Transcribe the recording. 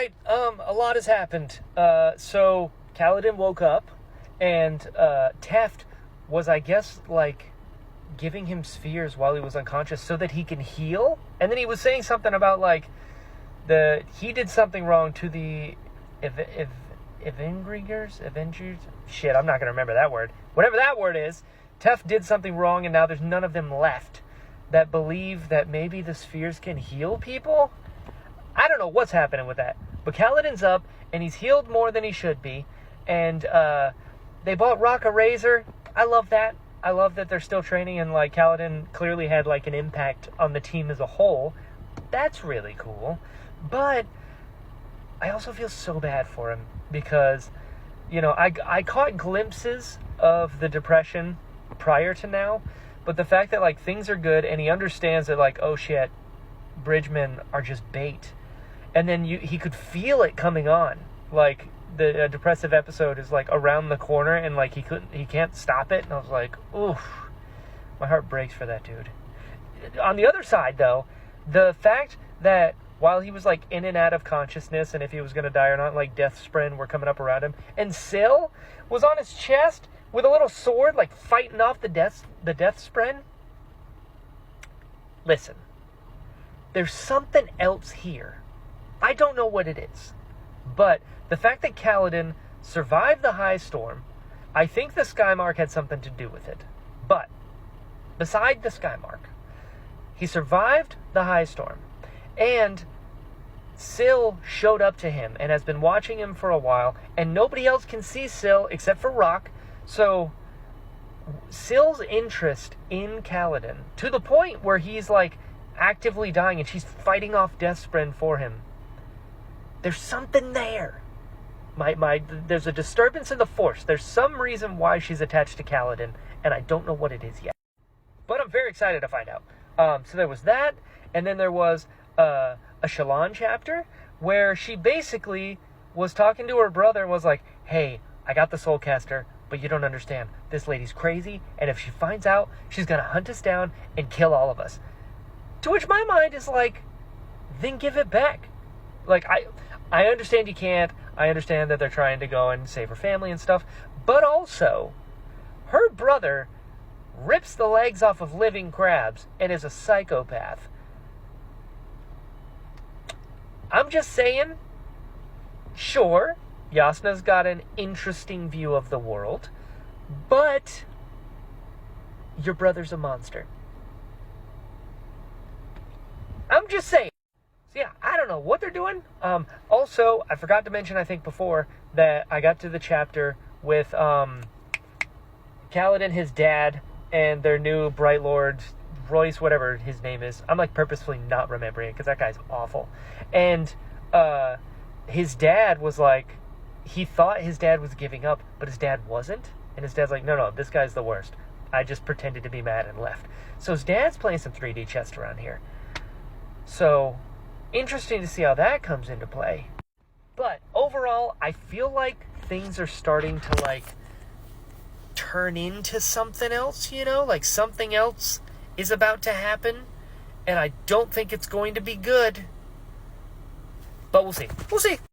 right, a lot has happened. So Kaladin woke up, and Teft was, I guess, like, giving him spheres while he was unconscious so that he can heal. And then he was saying something about, like, he did something wrong to the Avengers? Shit, I'm not going to remember that word. Whatever that word is, Teft did something wrong, and now there's none of them left that believe that maybe the spheres can heal people? I don't know what's happening with that. But Kaladin's up, and he's healed more than he should be. And they bought Raka Razor. I love that. I love that they're still training, and like Kaladin clearly had like an impact on the team as a whole. That's really cool. But I also feel so bad for him because, you know, I caught glimpses of the depression prior to now, but the fact that like things are good and he understands that like, oh shit, Bridgemen are just bait. And then he could feel it coming on. Like the depressive episode is like around the corner and like he can't stop it. And I was like, oof, my heart breaks for that dude. On the other side though, the fact that while he was like in and out of consciousness and if he was going to die or not, like death spren were coming up around him, and Syl was on his chest with a little sword like fighting off the death spren. Listen, there's something else here. I don't know what it is, but the fact that Kaladin survived the high storm, I think the Skymark had something to do with it. But beside the Skymark, he survived the high storm, and Syl showed up to him and has been watching him for a while, and nobody else can see Syl except for Rock. So Syl's interest in Kaladin, to the point where he's like actively dying and she's fighting off death spren for him. There's something there. There's a disturbance in the Force. There's some reason why she's attached to Kaladin, and I don't know what it is yet. But I'm very excited to find out. So there was that, and then there was a Shallan chapter where she basically was talking to her brother and was like, hey, I got the Soulcaster, but you don't understand. This lady's crazy, and if she finds out, she's going to hunt us down and kill all of us. To which my mind is like, then give it back. Like, I understand you can't. I understand that they're trying to go and save her family and stuff. But also, her brother rips the legs off of living crabs and is a psychopath. I'm just saying, sure, Jasnah's got an interesting view of the world, but your brother's a monster. I'm just saying. So yeah, I don't know what they're doing. Also, I forgot to mention, I think before, that I got to the chapter with Kaladin, his dad, and their new Bright Lord, Royce, whatever his name is. I'm like purposefully not remembering it because that guy's awful. And his dad was like, he thought his dad was giving up, but his dad wasn't. And his dad's like, no, this guy's the worst. I just pretended to be mad and left. So his dad's playing some 3D chess around here. So interesting to see how that comes into play. But overall, I feel like things are starting to like turn into something else, you know? Like something else is about to happen, and I don't think it's going to be good. But we'll see. We'll see.